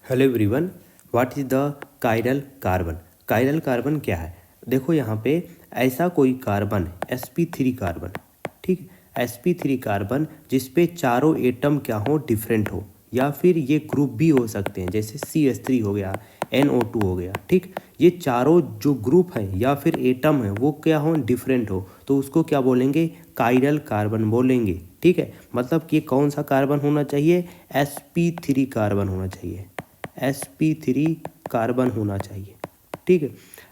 Hello everyone, what is the chiral carbon. Chiral carbon क्या है? देखो यहाँ पे ऐसा कोई कार्बन sp3 कार्बन, ठीक, sp3 कार्बन जिसपे चारों एटम क्या हो, डिफरेंट हो, या फिर ये ग्रुप भी हो सकते हैं, जैसे CH3 हो गया, NO2 हो गया, ठीक। ये चारों जो ग्रुप हैं या फिर एटम है वो क्या हो, डिफरेंट हो, तो उसको क्या बोलेंगे? कायरल कार्बन बोलेंगे, ठीक है। मतलब कि कौन सा कार्बन होना चाहिए? sp3 कार्बन होना चाहिए, sp3 कार्बन होना चाहिए, ठीक है।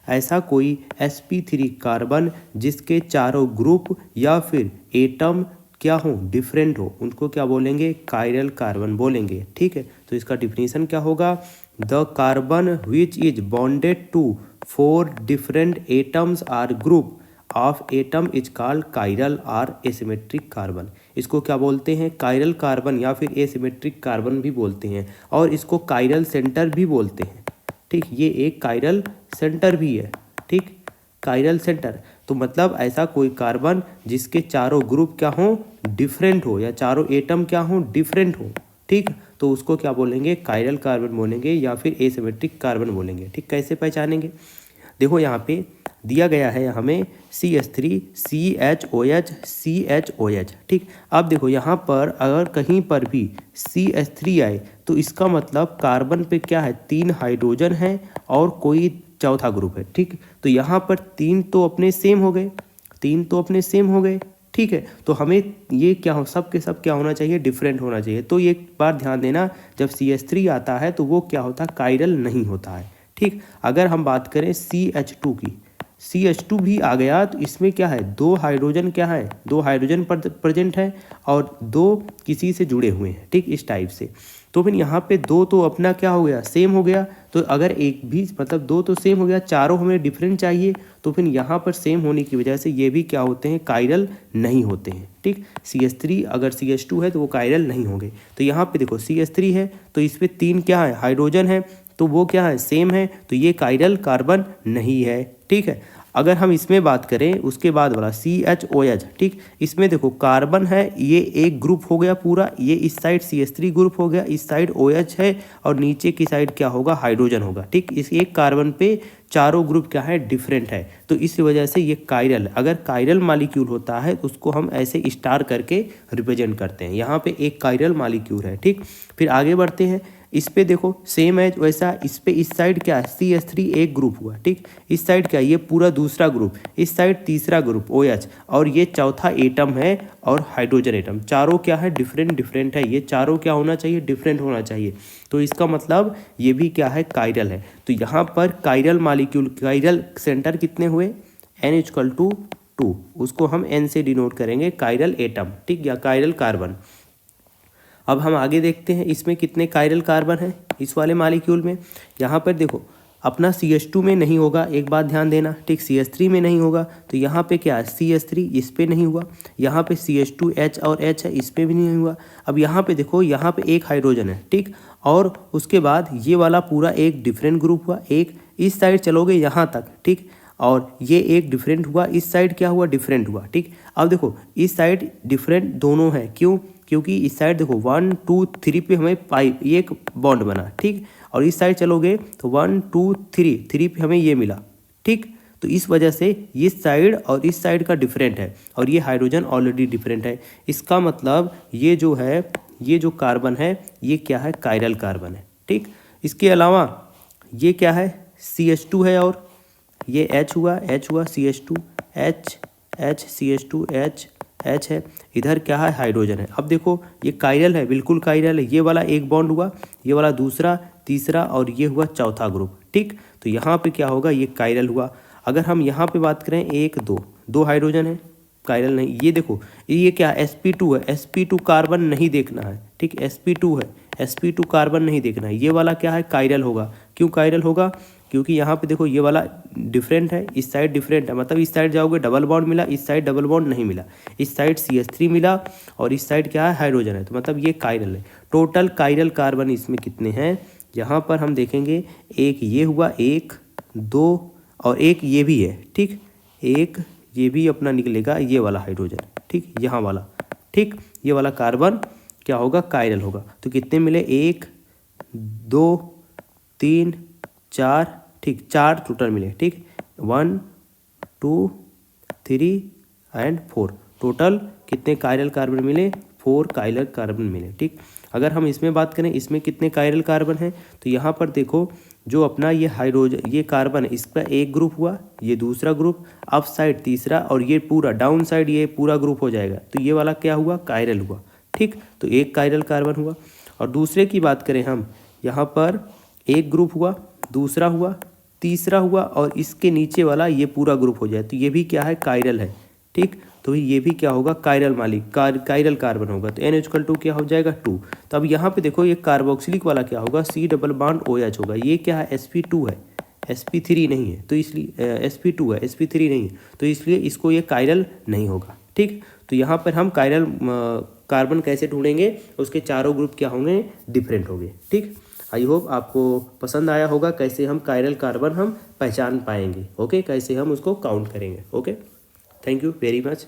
ऐसा कोई sp3 कार्बन जिसके चारों ग्रुप या फिर एटम क्या हो, डिफरेंट हो, उनको क्या बोलेंगे? कायरल कार्बन बोलेंगे, ठीक है। तो इसका डिफिनीशन क्या होगा? The carbon which is bonded to 4 different atoms or group of atom is called chiral or asymmetric carbon. इसको क्या बोलते हैं? कायरल कार्बन या फिर एसिमेट्रिक कार्बन भी बोलते हैं, और इसको कायरल सेंटर भी बोलते हैं, ठीक। ये एक कायरल सेंटर भी है, ठीक, कायरल सेंटर। तो मतलब ऐसा कोई कार्बन जिसके चारों ग्रुप क्या हो, डिफरेंट हो, या चारों एटम क्या हो, डिफरेंट हो, ठीक, तो उसको क्या बोलेंगे? कायरल कार्बन बोलेंगे या फिर एसिमेट्रिक कार्बन बोलेंगे, ठीक। कैसे पहचानेंगे? देखो यहाँ पे दिया गया है हमें CH3 CHOH CHOH, ठीक। अब देखो यहाँ पर अगर कहीं पर भी CH3 आए तो इसका मतलब कार्बन पे क्या है, 3 हाइड्रोजन है और कोई चौथा ग्रुप है, ठीक। तो यहाँ पर 3 तो अपने सेम हो गए, 3 तो अपने सेम हो गए, ठीक है। तो हमें ये क्या हो, सब के सब क्या होना चाहिए? डिफरेंट होना चाहिए। तो एक बार ध्यान देना, जब CH3 आता है तो वो क्या होता है? कायरल नहीं होता है, ठीक। अगर हम बात करें CH2 की, CH2 भी आ गया तो इसमें क्या है, 2 हाइड्रोजन क्या है, 2 हाइड्रोजन प्रेजेंट है और 2 किसी से जुड़े हुए हैं, ठीक, इस टाइप से। तो फिर यहाँ पे 2 तो अपना क्या हो गया, सेम हो गया। तो अगर एक भी मतलब 2 तो सेम हो गया, चारों हमें डिफरेंट चाहिए, तो फिर यहाँ पर सेम होने की वजह से ये भी क्या होते हैं? कायरल नहीं होते हैं, ठीक। CH3 अगर CH2 है तो वो कायरल नहीं होंगे। तो यहाँ पे देखो CH3 है तो इस पर 3 क्या है, हाइड्रोजन है, तो वो क्या है, सेम है, तो ये कायरल कार्बन नहीं है, ठीक है। अगर हम इसमें बात करें उसके बाद वाला CHOH, ठीक, इसमें देखो कार्बन है, ये एक ग्रुप हो गया पूरा, ये इस साइड CH3 ग्रुप हो गया, इस साइड OH है और नीचे की साइड क्या होगा, हाइड्रोजन होगा, ठीक। इस एक कार्बन पे चारों ग्रुप क्या है, डिफरेंट है, तो इस वजह से ये कायरल, अगर कायरल मॉलिक्यूल होता है तो उसको हम ऐसे स्टार करके रिप्रेजेंट करते हैं। यहाँ पे एक कायरल मॉलिक्यूल है, ठीक। फिर आगे बढ़ते हैं, इस पे देखो सेम है वैसा, इस पे इस साइड क्या है, CH3 एक ग्रुप हुआ, ठीक। इस साइड क्या है, ये पूरा दूसरा ग्रुप, इस साइड तीसरा ग्रुप OH, और ये चौथा एटम है और हाइड्रोजन एटम, चारों क्या है, डिफरेंट डिफरेंट है। ये चारों क्या होना चाहिए, डिफरेंट होना चाहिए। तो इसका मतलब ये भी क्या है, कायरल है। तो यहाँ पर कायरल मॉलिक्यूल, कायरल सेंटर कितने हुए, N=2, उसको हम N से डिनोट करेंगे, कायरल एटम, ठीक, या कायरल कार्बन। अब हम आगे देखते हैं इसमें कितने कायरल कार्बन हैं इस वाले मॉलिक्यूल में। यहाँ पर देखो अपना CH2 में नहीं होगा, एक बात ध्यान देना, ठीक, CH3 में नहीं होगा, तो यहाँ पे क्या है, CH3 इस पे नहीं हुआ, यहाँ पे CH2H और H है, इस पे भी नहीं हुआ। अब यहाँ पे देखो, यहाँ पे एक हाइड्रोजन है, ठीक, और उसके बाद ये वाला पूरा एक डिफरेंट ग्रुप हुआ, एक इस साइड चलोगे यहाँ तक, ठीक, और ये एक डिफरेंट हुआ, इस साइड क्या हुआ, डिफरेंट हुआ, ठीक। अब देखो इस साइड डिफरेंट दोनों है, क्यों? क्योंकि इस साइड देखो 1 2 3 पे हमें पाइप एक बॉन्ड बना, ठीक, और इस साइड चलोगे तो 1 2 3 पे हमें ये मिला, ठीक। तो इस वजह से इस साइड और इस साइड का डिफरेंट है, और ये हाइड्रोजन ऑलरेडी डिफरेंट है। इसका मतलब ये जो है, ये जो कार्बन है ये क्या है, कायरल कार्बन है, ठीक। इसके अलावा ये क्या है, CH2 है, और ये H हुआ CH2 H CH2 H है, इधर क्या है, हाइड्रोजन है। अब देखो ये कायरल है, बिल्कुल कायरल है, ये वाला एक बॉन्ड हुआ, ये वाला दूसरा, तीसरा, और ये हुआ चौथा ग्रुप, ठीक। तो यहाँ पे क्या होगा, ये कायरल हुआ। अगर हम यहाँ पे बात करें 1 2, 2 हाइड्रोजन है, कायरल नहीं। ये देखो ये क्या sp2 है, sp2 कार्बन नहीं देखना है, ठीक, sp2 है, sp2 कार्बन नहीं देखना है। ये वाला क्या है, कायरल होगा। क्यों कायरल होगा? क्योंकि यहाँ पे देखो ये वाला डिफरेंट है, इस साइड डिफरेंट है, मतलब इस साइड जाओगे डबल बॉन्ड मिला, इस साइड डबल बॉन्ड नहीं मिला, इस साइड CH3 मिला और इस साइड क्या है, हाइड्रोजन है, तो मतलब ये कायरल है। टोटल कायरल कार्बन इसमें कितने हैं, यहाँ पर हम देखेंगे, एक ये हुआ, 1 2 और एक ये भी है, ठीक, एक ये भी अपना निकलेगा, ये वाला हाइड्रोजन, ठीक, यहाँ वाला, ठीक, ये वाला कार्बन क्या होगा, कायरल होगा। तो कितने मिले, 1 2 3 4, ठीक 4 टोटल मिले, ठीक 1 2 3 एंड 4, टोटल कितने कायरल कार्बन मिले? 4 कायरल कार्बन मिले, ठीक। अगर हम इसमें बात करें इसमें कितने कायरल कार्बन हैं, तो यहाँ पर देखो जो अपना ये हाइड्रोजन ये कार्बन है इसका एक ग्रुप हुआ, ये दूसरा ग्रुप, अप साइड तीसरा, और ये पूरा डाउन साइड ये पूरा ग्रुप हो जाएगा, तो ये वाला क्या हुआ? कायरल हुआ, ठीक। तो एक कायरल कार्बन हुआ। और दूसरे की बात करें हम, यहाँ पर एक ग्रुप हुआ, दूसरा हुआ, तीसरा हुआ, और इसके नीचे वाला ये पूरा ग्रुप हो जाए, तो ये भी क्या है? कायरल है, ठीक। तो ये भी क्या होगा? कायरल मालिक कायरल कार्बन होगा, तो N=2 क्या हो जाएगा? 2। तो अब यहाँ पे देखो ये कार्बोक्सिलिक वाला क्या होगा? C डबल बॉन्ड OH होगा। ये क्या है? sp2 है, sp3 नहीं है, तो इसलिए sp2 है, sp3 नहीं है, तो इसलिए इसको ये कायरल नहीं होगा, ठीक। तो यहाँ पर हम कायरल कार्बन कैसे ढूंढेंगे? उसके चारों ग्रुप क्या होंगे? डिफरेंट होंगे, ठीक। आई होप आपको पसंद आया होगा कैसे हम कायरल कार्बन हम पहचान पाएंगे, ओके, कैसे हम उसको काउंट करेंगे, okay. Thank you very much.